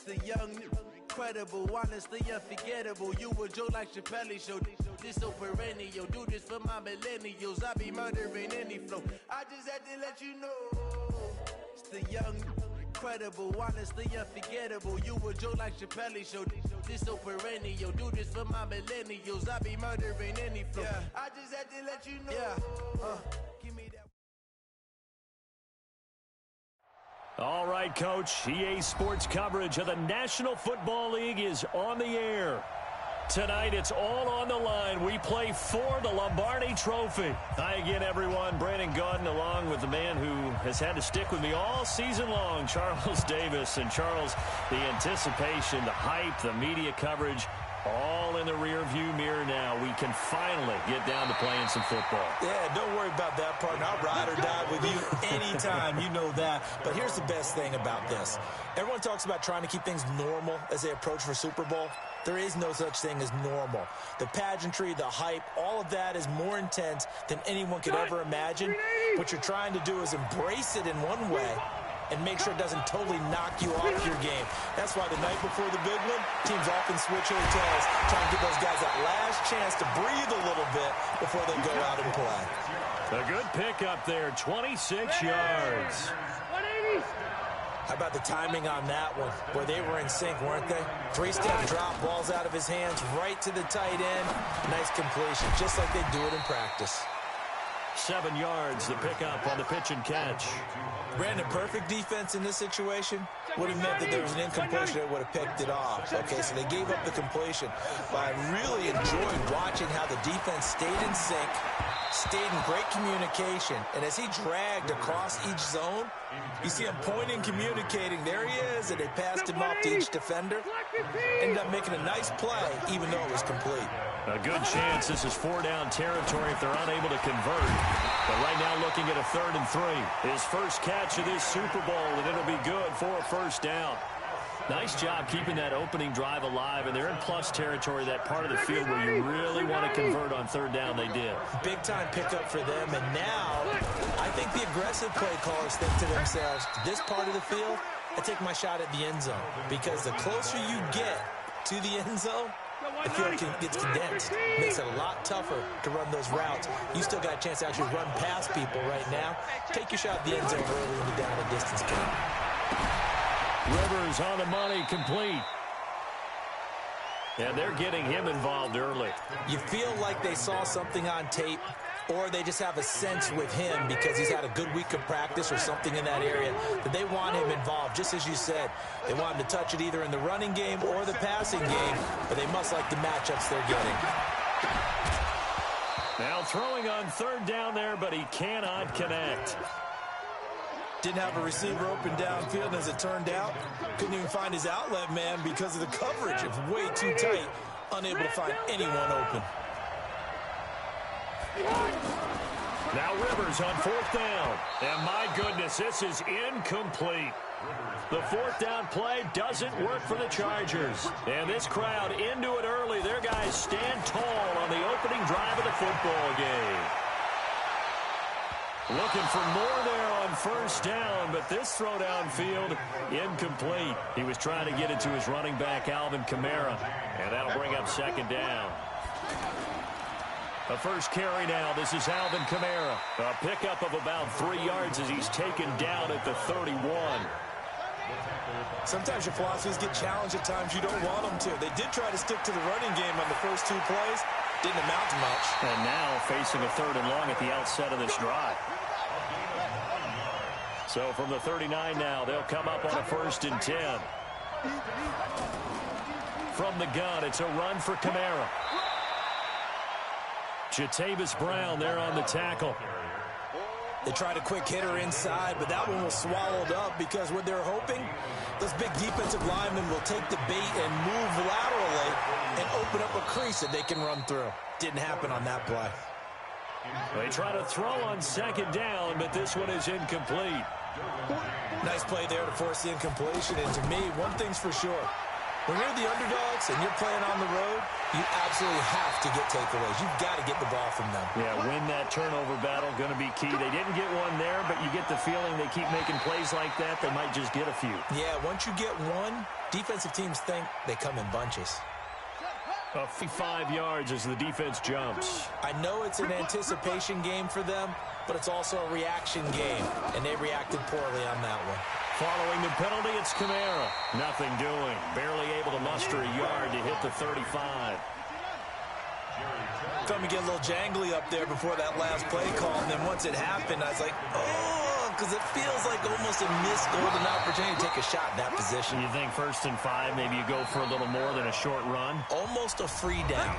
The young, incredible, honestly unforgettable. You a Joe like Chappelle show. This so perennial. Do this for my millennials. I be murdering any flow. I just had to let you know. It's the young, incredible, honestly unforgettable. You a Joe like Chappelle show. This so perennial. Do this for my millennials. I be murdering any flow. Yeah. I just had to let you know. Yeah. Give me that. All right, Coach. EA Sports coverage of the National Football League is on the air. Tonight, it's all on the line. We play for the Lombardi Trophy. Hi again, everyone. Brandon Gaudin along with the man who has had to stick with me all season long, Charles Davis. And, Charles, the anticipation, the hype, the media coverage, all in the rearview mirror now. We can finally get down to playing some football. Yeah, don't worry about that, partner. I'll ride or die with you anytime. You know that. But here's the best thing about this. Everyone talks about trying to keep things normal as they approach for Super Bowl. There is no such thing as normal. The pageantry, the hype, all of that is more intense than anyone could ever imagine. What you're trying to do is embrace it in one way and make sure it doesn't totally knock you off your game. That's why the night before the big one, teams often switch hotels, trying to give those guys that last chance to breathe a little bit before they go out and play. A good pickup there, 26 yards. How about the timing on that one, where they were in sync, weren't they? Three-step drop, balls out of his hands, right to the tight end. Nice completion, just like they do it in practice. 7 yards, the pickup on the pitch and catch. Brandon, perfect defense in this situation would have meant that there was an incompletion that would have picked it off. Okay, so they gave up the completion. But I really enjoyed watching how the defense stayed in sync, stayed in great communication. And as he dragged across each zone, you see him pointing, communicating. There he is, and they passed him off to each defender. Ended up making a nice play, even though it was complete. A good chance this is 4-down territory if they're unable to convert. But right now looking at a 3rd and 3. His first catch of this Super Bowl, and it'll be good for a first down. Nice job keeping that opening drive alive, and they're in plus territory, that part of the field where you really want to convert on 3rd down. They did. Big-time pickup for them, and now I think the aggressive play callers think to themselves, this part of the field, I take my shot at the end zone, because the closer you get to the end zone, the field gets condensed. Makes it a lot tougher to run those routes. You still got a chance to actually run past people right now. Take your shot at the end zone early in the down and distance game. Rivers on the money, complete. And they're getting him involved early. You feel like they saw something on tape, or they just have a sense with him because he's had a good week of practice or something in that area that they want him involved. Just as you said, they want him to touch it either in the running game or the passing game, but they must like the matchups they're getting. Now throwing on 3rd down there, but he cannot connect. Didn't have a receiver open downfield, and as it turned out, couldn't even find his outlet man because of the coverage. It was way too tight, unable to find anyone open. Now Rivers on 4th down. And my goodness, this is incomplete. The 4th down play doesn't work for the Chargers. And this crowd into it early. Their guys stand tall on the opening drive of the football game. Looking for more there on 1st down, but this throw downfield, incomplete. He was trying to get it to his running back, Alvin Kamara, and that'll bring up 2nd down. The first carry now, this is Alvin Kamara. A pickup of about 3 yards as he's taken down at the 31. Sometimes your philosophies get challenged at times you don't want them to. They did try to stick to the running game on the first 2 plays. Didn't amount to much. And now facing a 3rd and long at the outset of this drive. So from the 39 now, they'll come up on a 1st and 10. From the gun, it's a run for Kamara. Jatavis Brown there on the tackle. They tried a quick hitter inside, but that one was swallowed up because what they're hoping, those big defensive linemen will take the bait and move laterally and open up a crease that they can run through. Didn't happen on that play. They try to throw on 2nd down, but this one is incomplete. Nice play there to force the incompletion. And to me, one thing's for sure. When you're the underdogs and you're playing on the road, you absolutely have to get takeaways. You've got to get the ball from them. Yeah, win that turnover battle, going to be key. They didn't get one there, but you get the feeling they keep making plays like that, they might just get a few. Yeah, once you get one, defensive teams think they come in bunches. 5 yards as the defense jumps. I know it's an anticipation game for them, but it's also a reaction game, and they reacted poorly on that one. Following the penalty, it's Kamara. Nothing doing. Barely able to muster a yard to hit the 35. Felt me get a little jangly up there before that last play call, and then once it happened, I was like, oh, because it feels like almost a missed golden opportunity to take a shot in that position. You think 1st and 5, maybe you go for a little more than a short run? Almost a free down.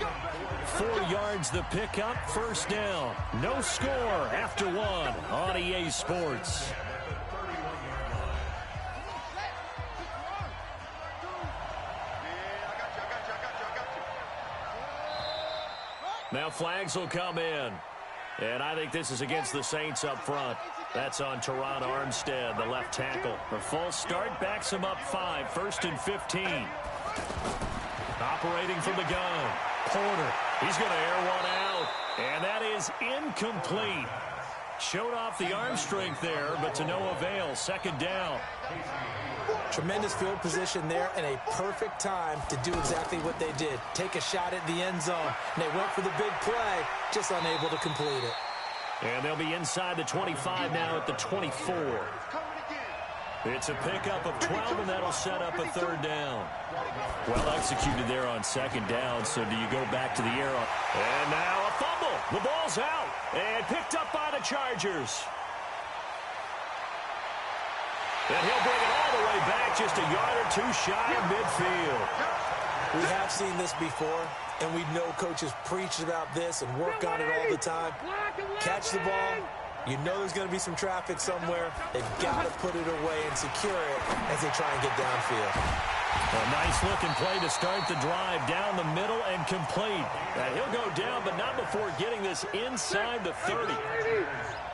4 yards the pickup, 1st down. No score after 1 on EA Sports. Now flags will come in. And I think this is against the Saints up front. That's on Teron Armstead, the left tackle. The false start backs him up 5, 1st and 15. Operating from the gun. Porter, he's going to air one out. And that is incomplete. Showed off the arm strength there, but to no avail. 2nd down. Tremendous field position there and a perfect time to do exactly what they did. Take a shot at the end zone. And they went for the big play, just unable to complete it. And they'll be inside the 25 now at the 24. It's a pickup of 12, and that'll set up a 3rd down. Well executed there on 2nd down, so do you go back to the air? And now a fumble. The ball's out and picked up by the Chargers. And he'll bring it all the way back, just a yard or 2 shy of midfield. We have seen this before, and we know coaches preach about this and work on it all the time. Catch the ball. You know there's going to be some traffic somewhere. They've got to put it away and secure it as they try and get downfield. A nice-looking play to start the drive down the middle and complete. He'll go down, but not before getting this inside the 30.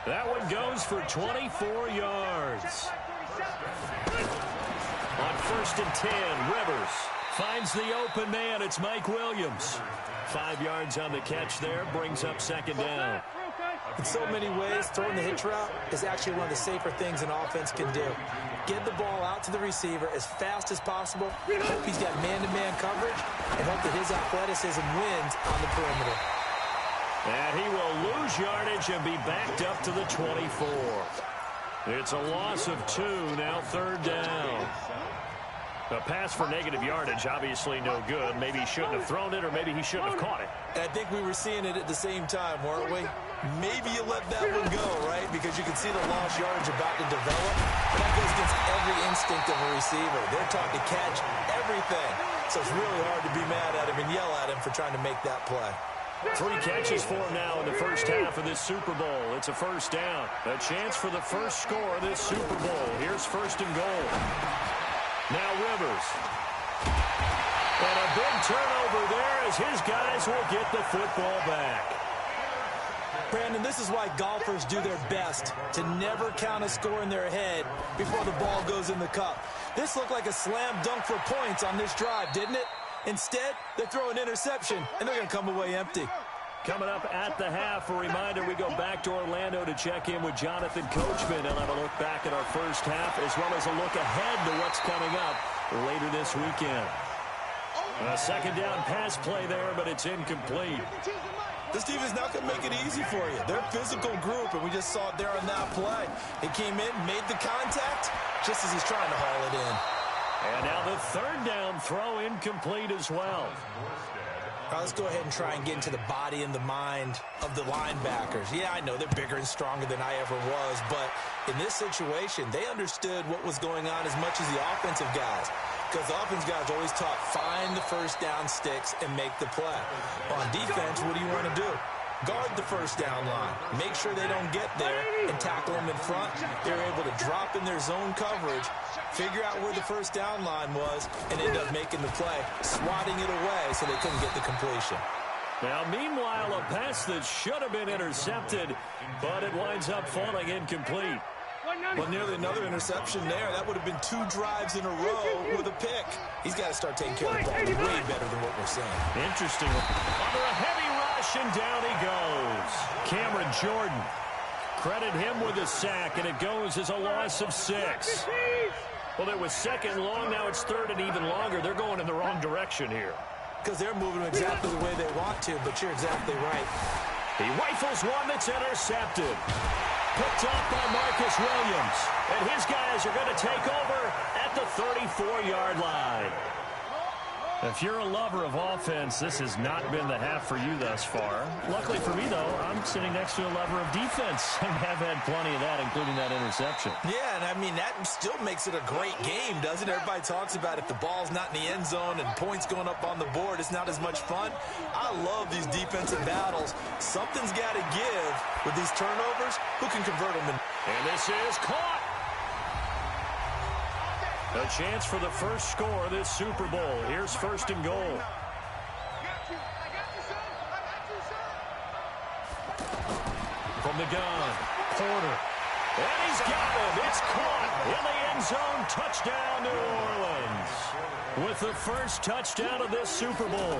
That one goes for 24 yards. On 1st and 10, Rivers finds the open man. It's Mike Williams. 5 yards on the catch there, brings up 2nd down. In so many ways, throwing the hitch route is actually one of the safer things an offense can do. Get the ball out to the receiver as fast as possible, hope he's got man-to-man coverage, and hope that his athleticism wins on the perimeter. And he will lose yardage and be backed up to the 24. It's a loss of 2, now 3rd down. A pass for negative yardage, obviously no good. Maybe he shouldn't have thrown it, or maybe he shouldn't have caught it. And I think we were seeing it at the same time, weren't we? Maybe you let that one go, right? Because you can see the lost yardage about to develop. But that goes against every instinct of a receiver. They're taught to catch everything. So it's really hard to be mad at him and yell at him for trying to make that play. 3 catches for him now in the first half of this Super Bowl. It's a 1st down. A chance for the first score of this Super Bowl. Here's 1st and goal. Now Rivers. And a big turnover there as his guys will get the football back. Brandon, this is why golfers do their best to never count a score in their head before the ball goes in the cup. This looked like a slam dunk for points on this drive, didn't it? Instead, they throw an interception, and they're going to come away empty. Coming up at the half, a reminder, we go back to Orlando to check in with Jonathan Coachman. He'll have a look back at our first half, as well as a look ahead to what's coming up later this weekend. A 2nd down pass play there, but it's incomplete. This team is not going to make it easy for you. They're a physical group, and we just saw it there on that play. He came in, made the contact, just as he's trying to haul it in. And now the 3rd down throw incomplete as well. Now let's go ahead and try and get into the body and the mind of the linebackers. Yeah, I know they're bigger and stronger than I ever was, but in this situation, they understood what was going on as much as the offensive guys. Because the offense guys always taught, find the first down sticks and make the play. On defense, what do you want to do? Guard the first down line. Make sure they don't get there and tackle them in front. They're able to drop in their zone coverage, figure out where the first down line was, and end up making the play, swatting it away so they couldn't get the completion. Now, meanwhile, a pass that should have been intercepted, but it winds up falling incomplete. Well, nearly another interception there. That would have been 2 drives in a row with a pick. He's got to start taking care of the ball way better than what we're seeing. Interesting. Under a heavy rush, and down he goes. Cameron Jordan. Credit him with a sack, and it goes as a loss of 6. Well, it was second and long. Now it's third and even longer. They're going in the wrong direction here. Because they're moving exactly the way they want to, but you're exactly right. He rifles one that's intercepted. Picked off by Marcus Williams. And his guys are going to take over at the 34-yard line. If you're a lover of offense, this has not been the half for you thus far. Luckily for me, though, I'm sitting next to a lover of defense and have had plenty of that, including that interception. Yeah, and I mean, that still makes it a great game, doesn't it? Everybody talks about if the ball's not in the end zone and points going up on the board, it's not as much fun. I love these defensive battles. Something's got to give with these turnovers. Who can convert them? And this is caught. A chance for the first score of this Super Bowl. Here's first and goal. From the gun, Porter. And he's got him. It's caught in the end zone. Touchdown, New Orleans. With the first touchdown of this Super Bowl.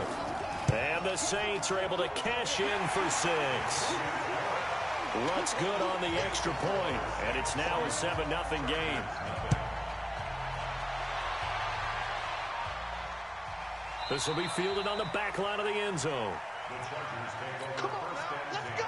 And the Saints are able to cash in for 6. Runs good on the extra point. And it's now a 7-0 game. This will be fielded on the back line of the end zone. Come on, let's go.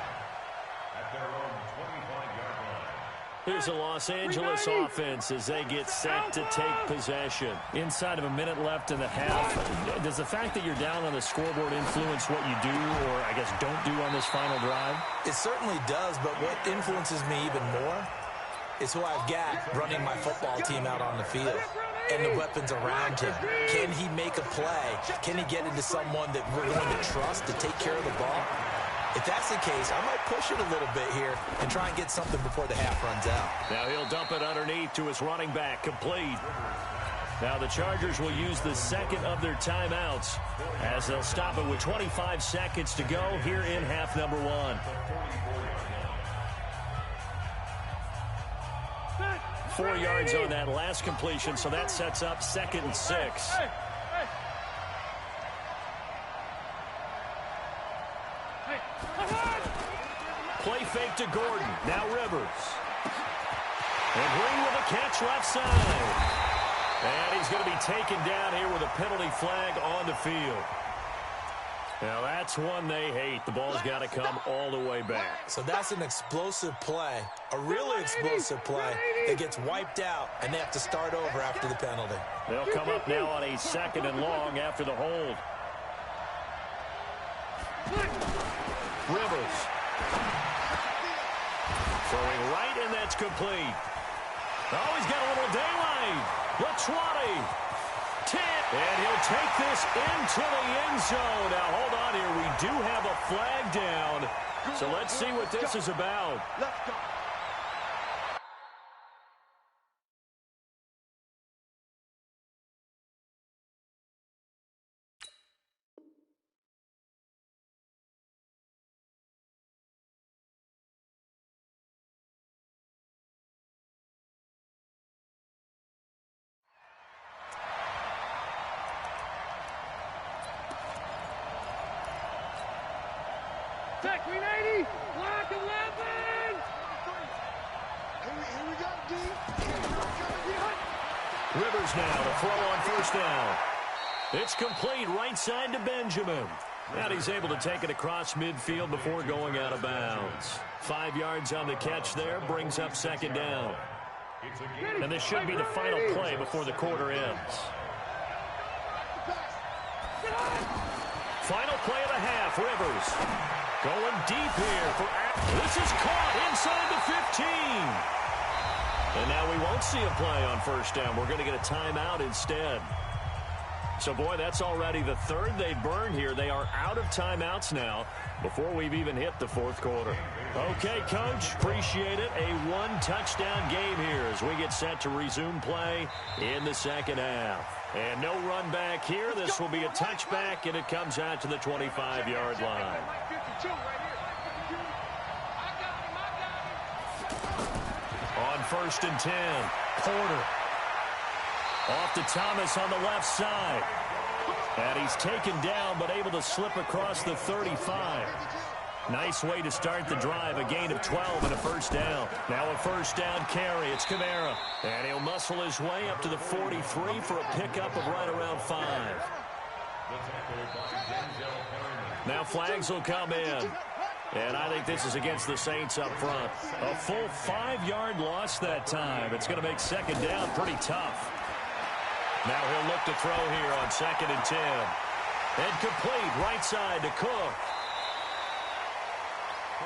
At their own 25-yard line. Here's the Los Angeles offense as they get set to take possession. Inside of a minute left in the half, does the fact that you're down on the scoreboard influence what you do, or I guess don't do on this final drive? It certainly does, but what influences me even more is who I've got running my football team out on the field and the weapons around him. Can he make a play? Can he get into someone that we're going to trust to take care of the ball? If that's the case, I might push it a little bit here and try and get something before the half runs out. Now he'll dump it underneath to his running back, complete. Now the Chargers will use the second of their timeouts as they'll stop it with 25 seconds to go here in half number 1. 4 yards on that last completion, so that sets up 2nd and 6. Play fake to Gordon. Now Rivers. And Green with a catch left side. And he's going to be taken down here with a penalty flag on the field. Now that's one they hate. The ball's got to come all the way back. So that's an explosive play, a really explosive play that gets wiped out, and they have to start over after the penalty. They'll come up now on a 2nd and long after the hold. Rivers. Throwing right, and that's complete. Oh, he's got a little daylight. The 20. 10. And he'll take this into the end zone. Now, hold on here. We do have a flag down. So let's see what this is about. Let's go. Check, 380, block 11. Here we go, D. Rivers now to throw on first down. It's complete right side to Benjamin. And he's able to take it across midfield before going out of bounds. 5 yards on the catch there, brings up 2nd down. And this should be the final play before the quarter ends. Final play of the half, Rivers. Going deep here for this is caught inside the 15. And now we won't see a play on first down. We're going to get a timeout instead. So, boy, that's already the 3rd they burn here. They are out of timeouts now before we've even hit the 4th quarter. Okay, Coach, appreciate it. A 1-touchdown game here as we get set to resume play in the 2nd half. And no run back here. This will be a touchback, and it comes out to the 25-yard line. On 1st and 10. Porter. Off to Thomas on the left side. And he's taken down, but able to slip across the 35. Nice way to start the drive. A gain of 12 and a 1st down. Now a 1st down carry. It's Kamara. And he'll muscle his way up to the 43 for a pickup of right around 5. Now flags will come in. And I think this is against the Saints up front. A full 5-yard loss that time. It's going to make 2nd down pretty tough. Now he'll look to throw here on 2nd and 10. And complete right side to Cook.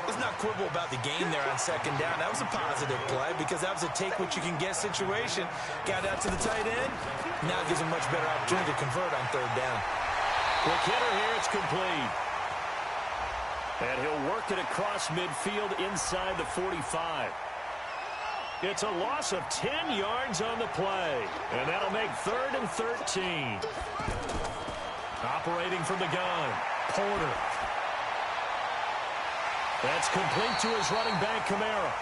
Let's not quibble about the gain there on 2nd down. That was a positive play because that was a take-what-you-can-get situation. Got out to the tight end. Now it gives him much better opportunity to convert on 3rd down. Quick hitter here. It's complete. And he'll work it across midfield inside the 45. It's a loss of 10 yards on the play. And that'll make 3rd and 13. Operating from the gun. Porter. That's complete to his running back, Kamara.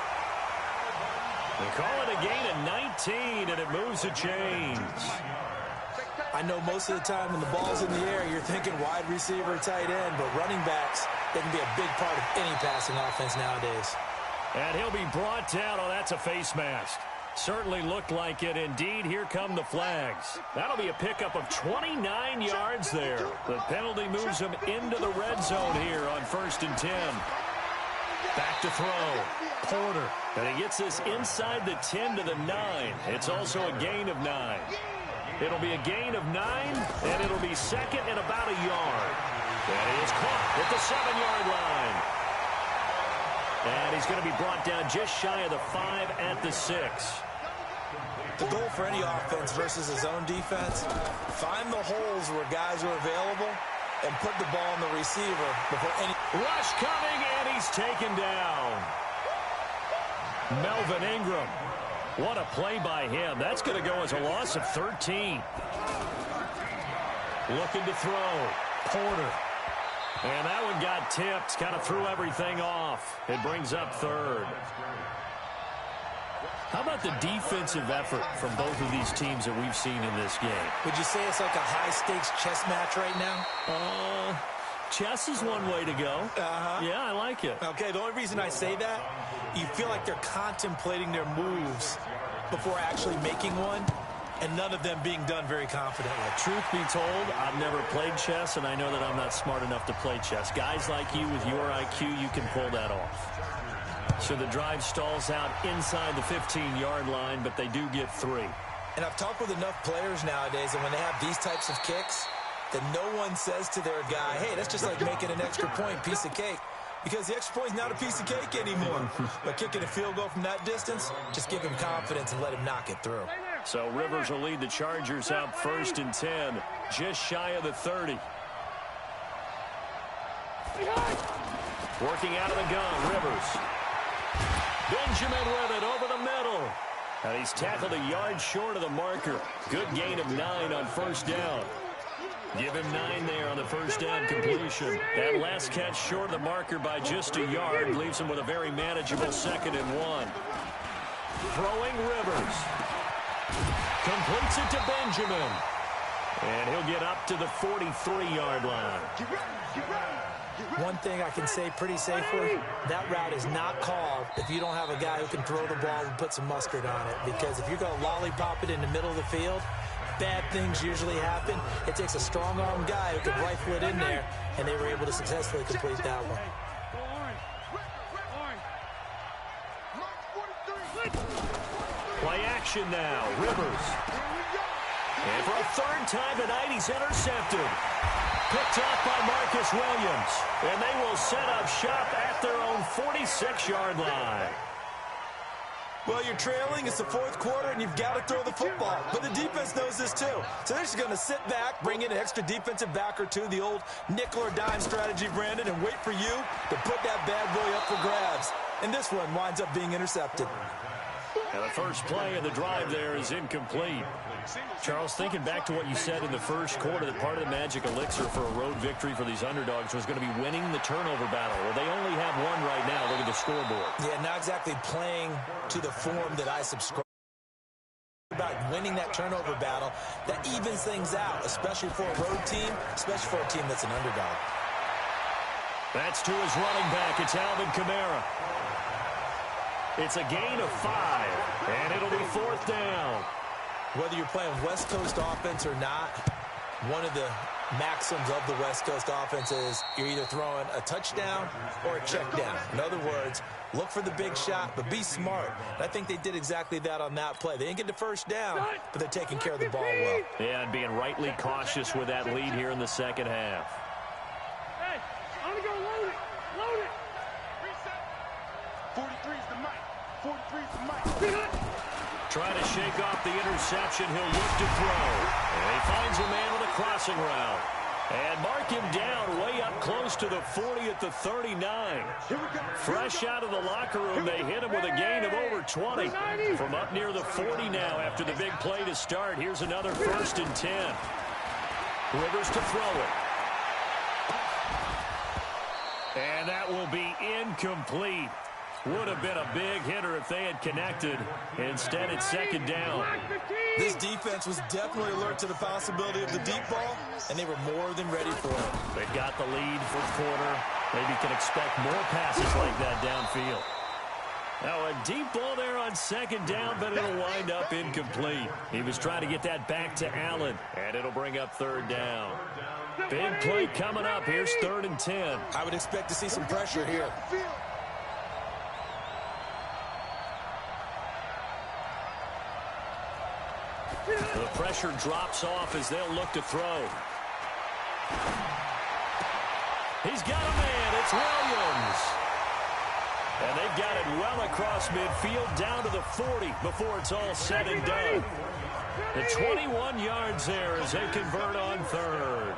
They call it a gain of 19, and it moves the chains. I know most of the time when the ball's in the air, you're thinking wide receiver, tight end, but running backs, they can be a big part of any passing offense nowadays. And he'll be brought down. Oh, that's a face mask. Certainly looked like it. Indeed, here come the flags. That'll be a pickup of 29 yards there. The penalty moves him into the red zone here on 1st and 10. Back to throw. Porter. And he gets this inside the 10 to the 9. It's also a gain of 9. It'll be a gain of 9, and it'll be 2nd and about a yard. And he is caught at the 7-yard line. And he's going to be brought down just shy of the 5 at the 6. The goal for any offense versus his own defense, find the holes where guys are available and put the ball on the receiver before any... Rush coming, and he's taken down. Melvin Ingram. What a play by him. That's going to go as a loss of 13. Looking to throw. Porter. And that one got tipped. Kind of threw everything off. It brings up 3rd. How about the defensive effort from both of these teams that we've seen in this game? Would you say it's like a high-stakes chess match right now? Chess is one way to go. Yeah, I like it. Okay, the only reason I say that, you feel like they're contemplating their moves before actually making one, and none of them being done very confidently. Truth be told, I've never played chess, and I know that I'm not smart enough to play chess. Guys like you with your IQ, you can pull that off. So the drive stalls out inside the 15-yard line, but they do get 3. And I've talked with enough players nowadays, and when they have these types of kicks, that no one says to their guy, hey, that's just like making an extra point, piece of cake. Because the extra point is not a piece of cake anymore. But kicking a field goal from that distance, just give him confidence and let him knock it through. So Rivers will lead the Chargers up 1st and 10, just shy of the 30. Working out of the gun, Rivers. Benjamin with it over the middle. And he's tackled a yard short of the marker. Good gain of 9 on 1st down. Give him 9 there on the 1st down completion. That last catch short of the marker by just a yard leaves him with a very manageable 2nd and 1. Throwing Rivers. Completes it to Benjamin. And he'll get up to the 43-yard line. One thing I can say pretty safely, that route is not called if you don't have a guy who can throw the ball and put some mustard on it. Because if you're going to lollipop it in the middle of the field, bad things usually happen. It takes a strong-arm guy who can rifle it in there, and they were able to successfully complete that one. Play action now. Rivers. And for a 3rd time tonight, he's intercepted. Picked off by Marcus Williams. And they will set up shop at their own 46-yard line. Well, you're trailing. It's the 4th quarter, and you've got to throw the football. But the defense knows this, too. So they're just going to sit back, bring in an extra defensive back or two, the old nickel or dime strategy, Brandon, and wait for you to put that bad boy up for grabs. And this one winds up being intercepted. And the first play of the drive there is incomplete. Charles, thinking back to what you said in the first quarter, that part of the magic elixir for a road victory for these underdogs was going to be winning the turnover battle. Well, they only have one right now. Look at the scoreboard. Yeah, not exactly playing to the form that I subscribe about winning that turnover battle. That evens things out, especially for a road team, especially for a team that's an underdog. That's to his running back. It's Alvin Kamara. It's a gain of 5, and it'll be 4th down. Whether you're playing West Coast offense or not, one of the maxims of the West Coast offense is you're either throwing a touchdown or a check down. In other words, look for the big shot, but be smart. And I think they did exactly that on that play. They didn't get the first down, but they're taking care of the ball well. Yeah, and being rightly cautious with that lead here in the second half. Hey, I'm going to go load it. Load it. 43 is the mic. 43 is the mic. Trying to shake off the interception. He'll look to throw. And he finds a man with a crossing route. And mark him down way up close to the 40 at the 39. Fresh out of the locker room, they hit him with a gain of over 20. From up near the 40 now after the big play to start. Here's another 1st and 10. Rivers to throw it. And that will be incomplete. Would have been a big hitter if they had connected. Instead, it's 2nd down. This defense was definitely alert to the possibility of the deep ball, and they were more than ready for it. They've got the lead for the quarter. Maybe can expect more passes like that downfield. Now, a deep ball there on 2nd down, but it'll wind up incomplete. He was trying to get that back to Allen, and it'll bring up 3rd down. Big play coming up. Here's 3rd and 10. I would expect to see some pressure here. The pressure drops off as they'll look to throw. He's got a man. It's Williams. And they've got it well across midfield down to the 40 before it's all said and done. The 21 yards there as they convert on 3rd.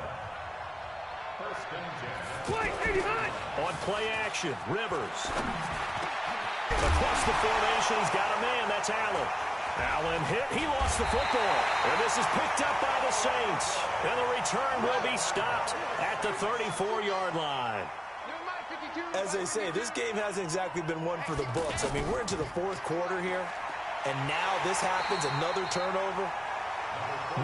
On play action, Rivers. Across the formation, he's got a man. That's Allen. Allen hit. He lost the football. And this is picked up by the Saints. And the return will be stopped at the 34-yard line. As they say, this game hasn't exactly been one for the books. I mean, we're into the 4th quarter here, and now this happens, another turnover.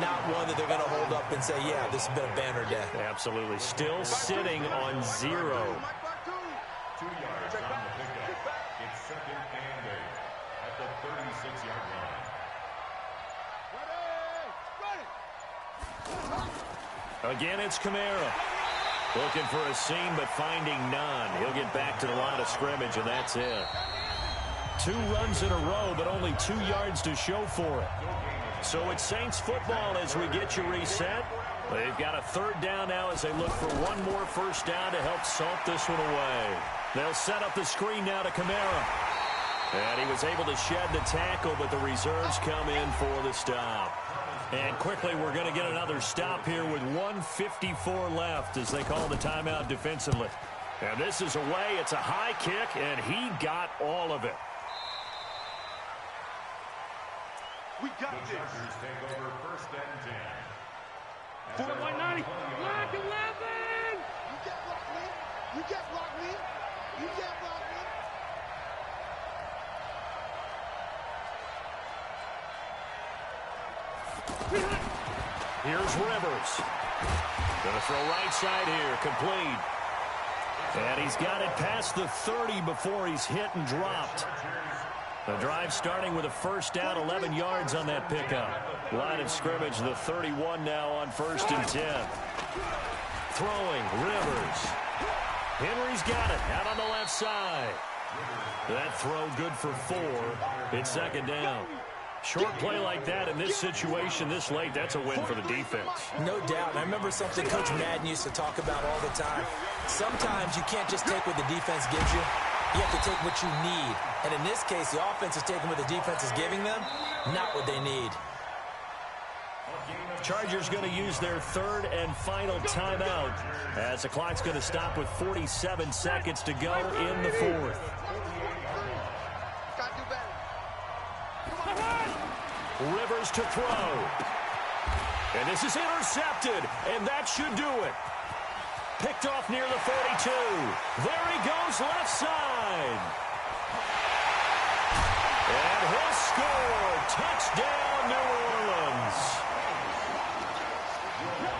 Not one that they're going to hold up and say, yeah, this has been a banner day. Absolutely. Still sitting on 0. 2 yards on the pickup. It's 2nd and 8 at the 36-yard line. Again, it's Kamara. Looking for a seam, but finding none. He'll get back to the line of scrimmage, and that's it. 2 runs in a row, but only 2 yards to show for it. So it's Saints football as we get you reset. They've got a 3rd down now as they look for one more 1st down to help salt this one away. They'll set up the screen now to Kamara. And he was able to shed the tackle, but the reserves come in for the stop. And quickly, we're going to get another stop here with 1:54 left as they call the timeout defensively. And this is away. It's a high kick, and he got all of it. We got this. The Chargers take over 1st and 10. 4-1-90. Block 11. You get blocked, man. You get blocked, man. You get blocked, man. Here's Rivers. Going to throw right side here. Complete. And he's got it past the 30 before he's hit and dropped. The drive starting with a 1st down, 11 yards on that pickup. Line of scrimmage, the 31 now on 1st and 10. Throwing, Rivers. Henry's got it out on the left side. That throw good for 4. It's 2nd down. Short play like that in this situation this late, that's a win for the defense. No doubt. And I remember something Coach Madden used to talk about all the time. Sometimes you can't just take what the defense gives you. You have to take what you need. And in this case, the offense is taking what the defense is giving them, not what they need. Chargers going to use their 3rd and final timeout as the clock's going to stop with 47 seconds to go in the 4th. Rivers to throw. And this is intercepted, and that should do it. Picked off near the 42. There he goes, left side. And he'll score. Touchdown, New Orleans.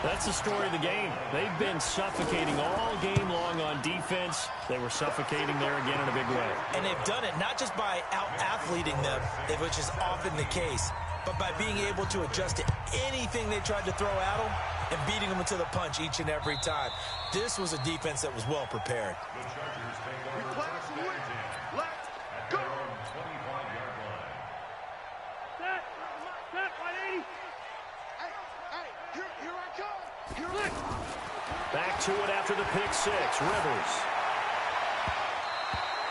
That's the story of the game. They've been suffocating all game long on defense. They were suffocating there again in a big way. And they've done it not just by out-athleting them, which is often the case, but by being able to adjust to anything they tried to throw at them and beating them to the punch each and every time. This was a defense that was well prepared. The Chargers take over first and 10 at their own 25-yard line. Set, 180. Hey, here I come. Here I come. Back to it after the pick six. Rivers.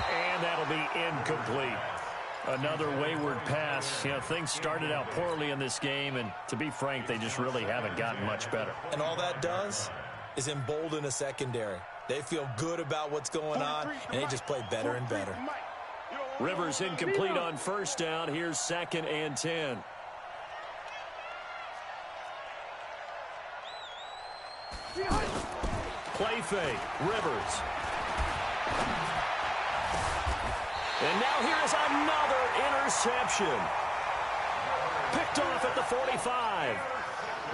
And that'll be incomplete. Another wayward pass. You know, things started out poorly in this game, and to be frank, they just really haven't gotten much better. And all that does is embolden a secondary. They feel good about what's going on, and they just play better and better. Rivers incomplete on first down. Here's 2nd and 10. Play fake. Rivers. And now here is another interception. Picked off at the 45.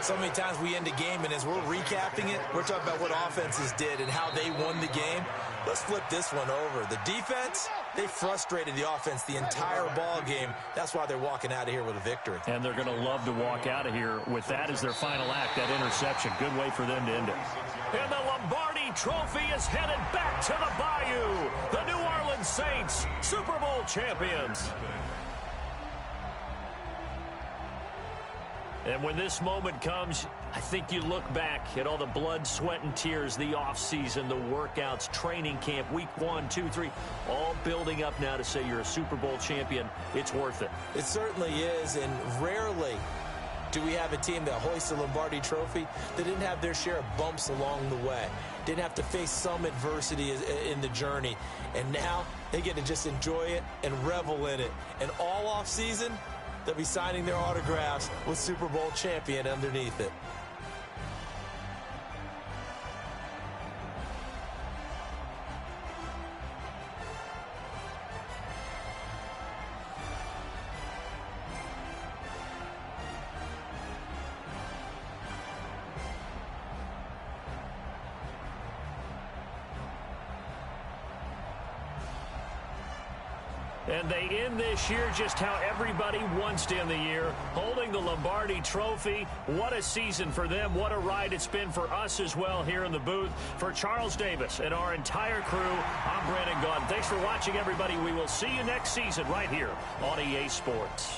So many times we end a game, and as we're recapping it, we're talking about what offenses did and how they won the game. Let's flip this one over. The defense, they frustrated the offense the entire ball game. That's why they're walking out of here with a victory. And they're going to love to walk out of here with that as their final act, that interception. Good way for them to end it. And the Lombardi Trophy is headed back to the Bayou. The New Orleans Saints, Super Bowl champions. And when this moment comes, I think you look back at all the blood, sweat, and tears, the offseason, the workouts, training camp, week 1, 2, 3, all building up now to say you're a Super Bowl champion. It's worth it. It certainly is, and rarely do we have a team that hoists a Lombardi Trophy that didn't have their share of bumps along the way, didn't have to face some adversity in the journey, and now they get to just enjoy it and revel in it. And all offseason, they'll be signing their autographs with Super Bowl champion underneath it. And they end this year just how everybody wants to end the year, holding the Lombardi Trophy. What a season for them. What a ride it's been for us as well here in the booth. For Charles Davis and our entire crew, I'm Brandon Gaudin. Thanks for watching, everybody. We will see you next season right here on EA Sports.